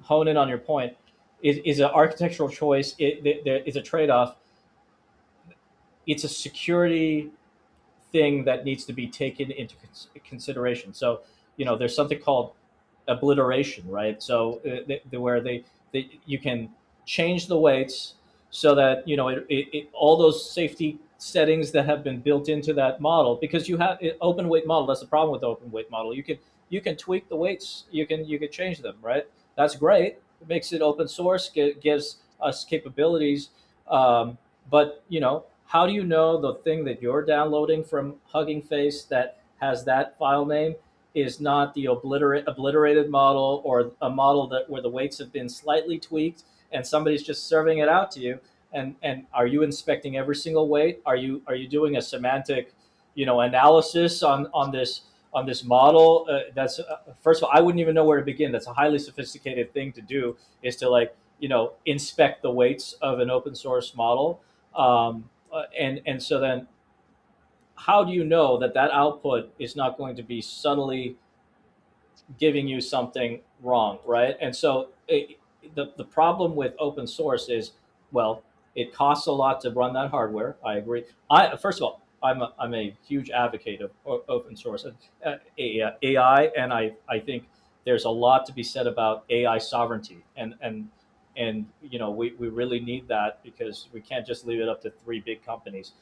hone in on your point, is an architectural choice. There is a trade-off. It's a security thing that needs to be taken into consideration. So, there's something called obliteration, right? So, where you can change the weights so that all those safety settings that have been built into that model, because you have open weight model. That's the problem with the open weight model. You can tweak the weights. You can change them, right? That's great. It makes it open source. Gives us capabilities. But how do you know the thing that you're downloading from Hugging Face that has that file name is not the obliterated model, or a model where the weights have been slightly tweaked and somebody's just serving it out to you? And are you inspecting every single weight? Are you doing a semantic analysis on this model? That's First of all, I wouldn't even know where to begin. That's a highly sophisticated thing to do, is to inspect the weights of an open source model. And so then, how do you know that output is not going to be subtly giving you something wrong, right? And so the problem with open source is, well, it costs a lot to run that hardware. I agree. I First of all, I'm a huge advocate of open source AI, and I think there's a lot to be said about AI sovereignty, and we really need that, because we can't just leave it up to three big companies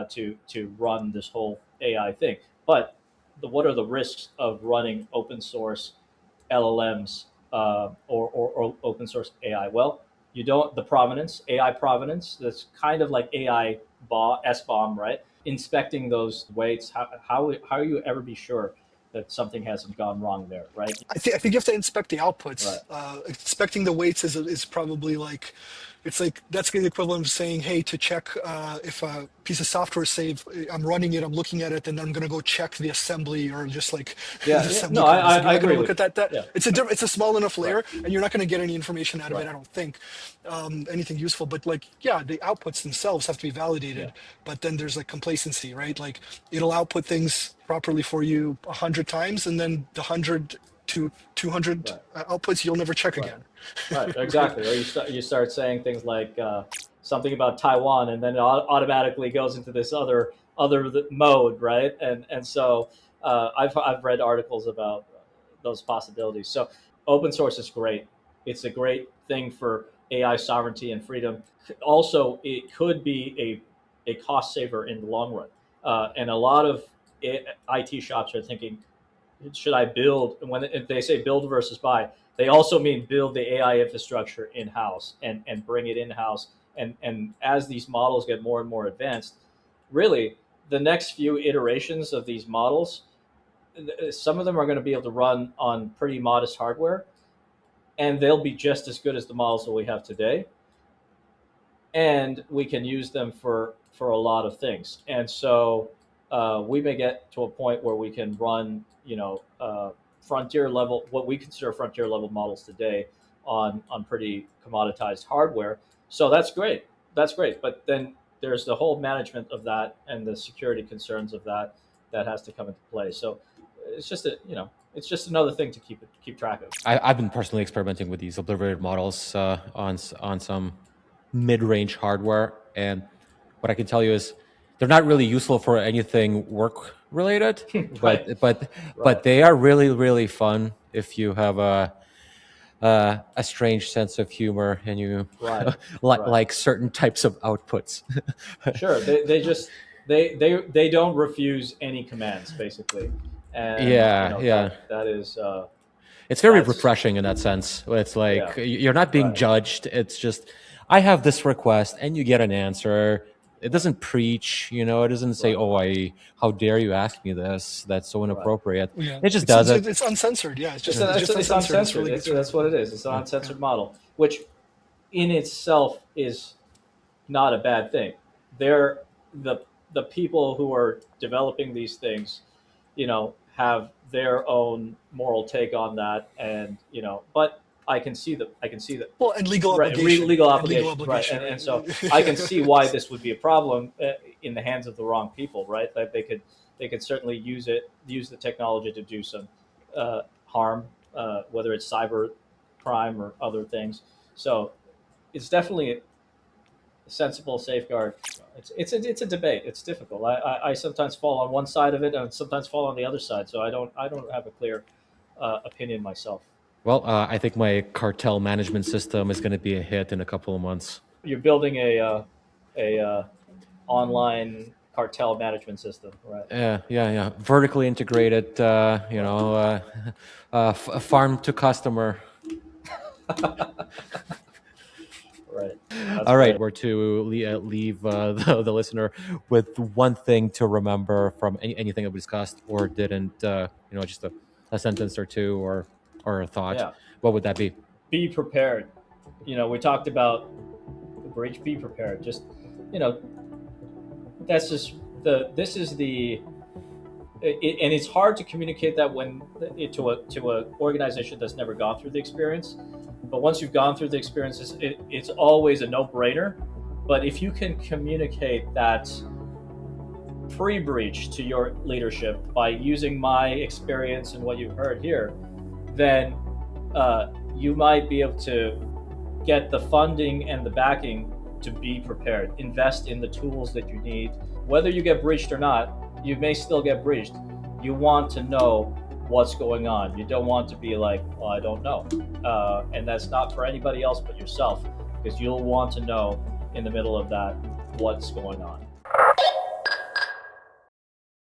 to run this whole AI thing. But what are the risks of running open source LLMs or open source AI? Well, you don't the provenance, AI provenance. That's kind of like AI SBOM, right? Inspecting those weights. How you ever be sure that something hasn't gone wrong there, right? I think you have to inspect the Right. outputs. Inspecting the weights is probably like, it's like that's the equivalent of saying, hey, to check if a piece of software is saved, I'm running it, I'm looking at it, then I'm going to go check the assembly, or just like the Yeah. assembly No, I codes. I, And you're I not going agree to look with at you. that. Yeah. It's a small enough Right. layer, and you're not going to get any information out of it. Right. I don't think anything useful. But like, yeah, the outputs themselves have to be Yeah. validated. But then there's like complacency, right? Like it'll output things properly for you 100 times, and then the 100 to 200 Right. outputs you'll never check Right. again. Right, Right? exactly. Or you start saying things like something about Taiwan, and then it automatically goes into this other mode, right? And so I've read articles about those possibilities. So open source is great. It's a great thing for AI sovereignty and freedom. Also, it could be a cost saver in the long run. And a lot of IT shops are thinking, should I build? And when if they say build versus buy, they also mean build the AI infrastructure in house and bring it in house. And as these models get more and more advanced, really the next few iterations of these models, some of them are going to be able to run on pretty modest hardware, and they'll be just as good as the models that we have today, and we can use them for a lot of things. And so we may get to a point where we can run, frontier level, what we consider frontier level models today, on pretty commoditized hardware. So that's great. That's great. But then there's the whole management of that and the security concerns of that has to come into play. So it's just another thing to keep track of. I've been personally experimenting with these obliterated models on some mid-range hardware, and what I can tell you is they're not really useful for anything work related, Right. but Right. they are really really fun if you have a strange sense of humor and you Right. Right. like certain types of outputs. Sure. They don't refuse any commands, basically, and Yeah, yeah. that is It's very that's refreshing in that sense. It's like yeah. you're not being Right. judged. It's just, I have this request and you get an answer. It doesn't preach, it doesn't say, Right. "Oh, how dare you ask me this? That's so Right. inappropriate." Yeah, It just does it. it's uncensored. Yeah, It's it's just it's uncensored. It's uncensored. really good. That's what it is. It's an Yeah. Yeah. uncensored model, which in itself is not a bad thing. They're the people who are developing these things, have their own moral take on that, and but I can see that. Well, and legal Right, obligation. legal And legal obligations, right, obligation, and so I can right? see why this would be a problem in the hands of the wrong people, right? That they could certainly use the technology to do some harm, whether it's cyber crime or other things. So it's definitely a sensible safeguard. It's a debate. It's difficult. I sometimes fall on one side of it, and sometimes fall on the other side. So I don't have a clear opinion myself. Well, I think my cartel management system is going to be a hit in a couple of months. You're building a online cartel management system, right? Yeah, yeah, yeah. Vertically integrated, farm to customer. Right. That's All right, great. we're to leave the listener with one thing to remember from anything that we discussed or didn't. Just a sentence or two, or a thought. Yeah. What would that be? Be prepared. We talked about the breach. Be prepared. Just you know, that's just this is and it's hard to communicate that to a organization that's never gone through the experience. But once you've gone through the experiences, it's always a no-brainer. But if you can communicate that pre-breach to your leadership by using my experience and what you've heard here, then you might be able to get the funding and the backing to be prepared. Invest in the tools that you need. Whether you get breached or not, you may still get breached. You want to know what's going on. You don't want to be like, well, I don't know. And that's not for anybody else but yourself, because you'll want to know in the middle of that what's going on.